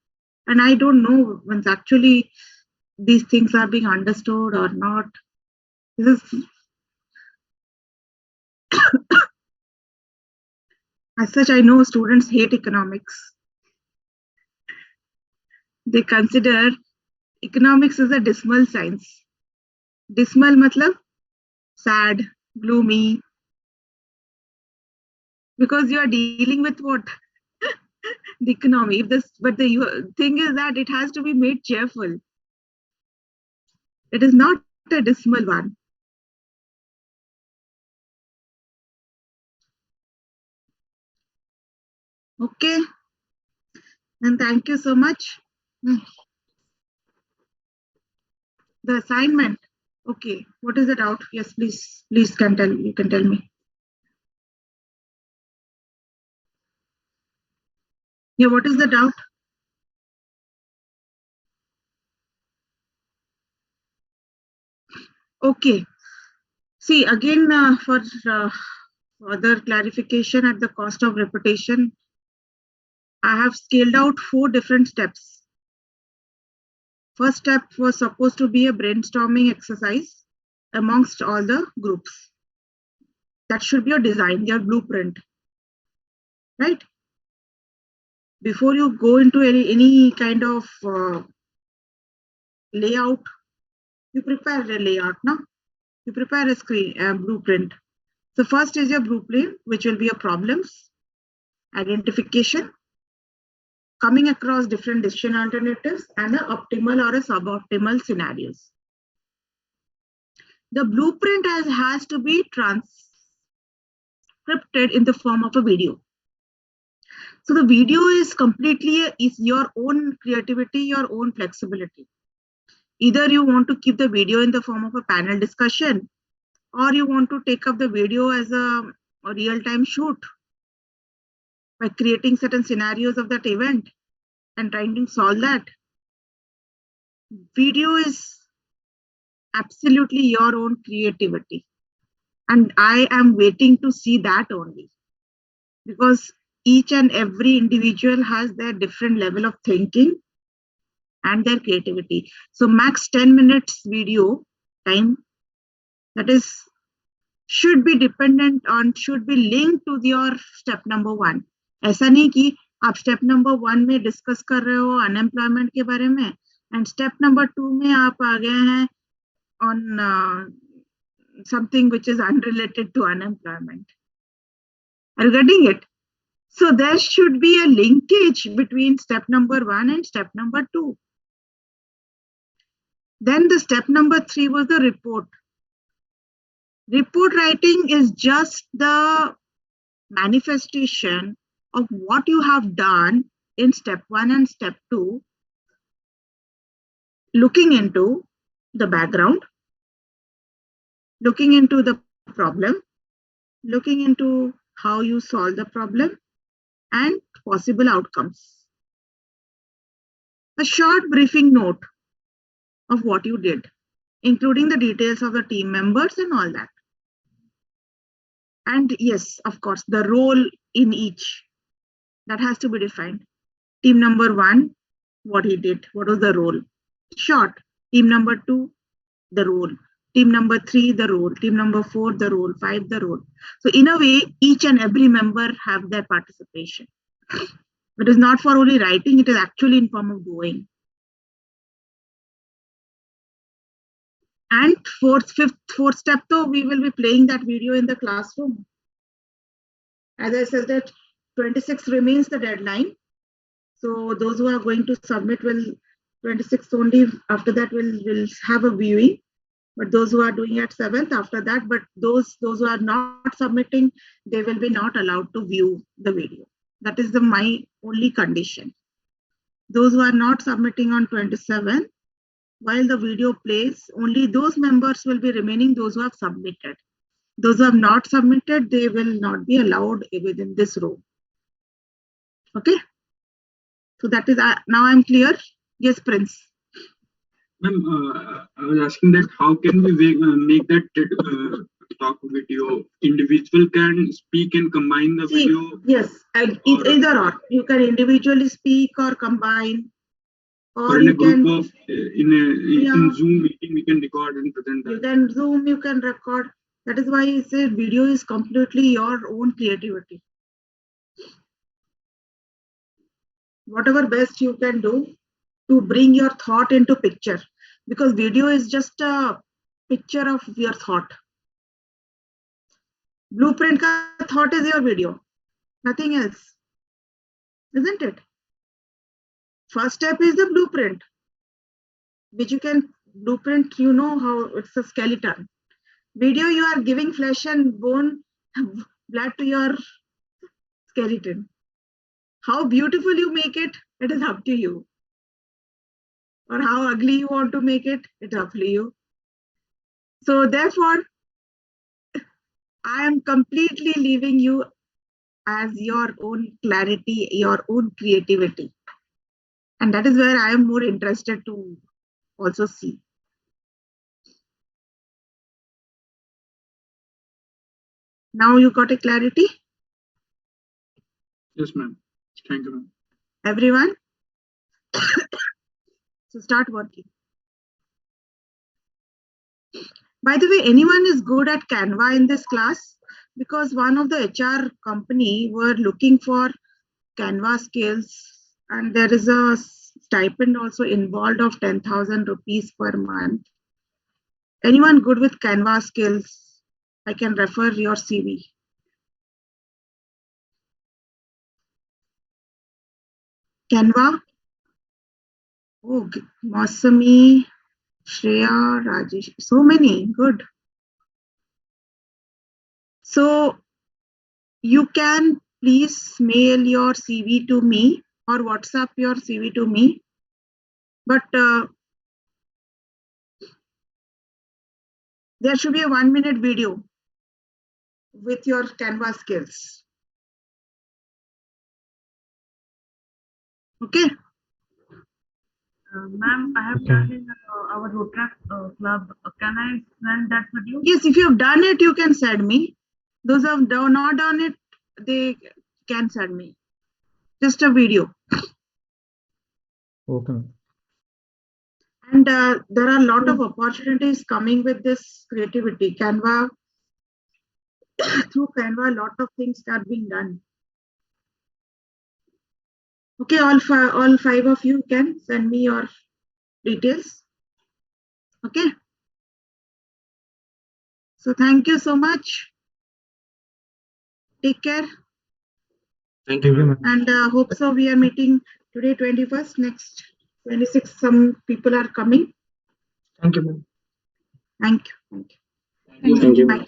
And I don't know when actually these things are being understood or not. This is, as such, I know students hate economics. They consider economics as a dismal science. Dismal matlab sad, gloomy, because you are dealing with what? The economy. If this, but the thing is that it has to be made cheerful. It is not a dismal one. Okay. And thank you so much. The assignment. Okay. What is the doubt? Yes, please. Please can tell. You can tell me. Yeah. What is the doubt? Okay. See again for further clarification at the cost of repetition, I have scaled out 4 different steps. First step was supposed to be a brainstorming exercise amongst all the groups. That should be your design, your blueprint, right? Before you go into any kind of layout, you prepare a layout, no? You prepare a screen blueprint. So first is your blueprint, which will be your problems, identification, coming across different decision alternatives, and the optimal or a suboptimal scenarios. The blueprint has to be transcripted in the form of a video. So the video is completely is your own creativity, your own flexibility. Either you want to keep the video in the form of a panel discussion, or you want to take up the video as a real-time shoot by creating certain scenarios of that event and trying to solve that. Video is absolutely your own creativity. And I am waiting to see that only. Because each and every individual has their different level of thinking and their creativity. So max 10 minutes video time, that is should be dependent on, should be linked to your step number 1. ऐसा नहीं कि आप step number 1 में discuss कर रहे हो unemployment के बारे में and step number 2 में आप आ गए हैं on something which is unrelated to unemployment. Are you getting it? So there should be a linkage between step number 1 and step number 2. Then the step number 3 was the report. Report writing is just the manifestation of what you have done in step 1 and step 2, looking into the background, looking into the problem, looking into how you solve the problem and possible outcomes. A short briefing note of what you did, including the details of the team members and all that. And yes, of course, the role in each, that has to be defined. Team number 1, what he did, what was the role? Short. Team number 2, the role. Team number 3, the role. Team number 4, the role. 5, the role. So in a way, each and every member have their participation. It is not for only writing, it is actually in form of doing. And fourth step though, we will be playing that video in the classroom. As I said that 26 remains the deadline. So those who are going to submit will 26th only, after that will have a viewing. But those who are doing at 7th after that, but those who are not submitting, they will be not allowed to view the video. That is my only condition. Those who are not submitting on 27th, while the video plays, only those members will be remaining, those who have submitted. Those who have not submitted, they will not be allowed within this row. Okay. So that is, now I'm clear. Yes, Prince. Ma'am, I was asking that how can we make that talk video? Individual can speak and combine the video. Yes, either or. You can individually speak or combine. Or in a group of in Zoom meeting, we can record and present that. You can Zoom, you can record. That is why I said video is completely your own creativity. Whatever best you can do to bring your thought into picture, because video is just a picture of your thought. Blueprint ka thought is your video, nothing else, isn't it? First step is the blueprint, which you can blueprint, you know how it's a skeleton. Video, you are giving flesh and bone, blood to your skeleton. How beautiful you make it, it is up to you. Or how ugly you want to make it, it's up to you. So therefore, I am completely leaving you as your own clarity, your own creativity. And that is where I am more interested to also see. Now you got a clarity? Yes, ma'am. Thank you, ma'am. Everyone? So start working. By the way, anyone is good at Canva in this class? Because one of the HR company were looking for Canva skills, and there is a stipend also involved of 10,000 rupees per month. Anyone good with Canva skills? I can refer your CV. Canva? Oh, Masami, Shreya, Rajesh, so many, good. So you can please mail your CV to me or WhatsApp your CV to me. But there should be a 1-minute video with your Canva skills. Okay. Ma'am, I have done in our Rotaract club. Can I send that video? Yes, if you have done it, you can send me. Those who have not done it, they can send me. Just a video. Okay. And there are a lot of opportunities coming with this creativity. Canva, through Canva, a lot of things are being done. Okay, all five of you can send me your details. Okay. So thank you so much. Take care. Thank you. And hope so we are meeting today 21st, next 26th. Some people are coming. Thank you, ma'am. Thank you. Thank you. Bye.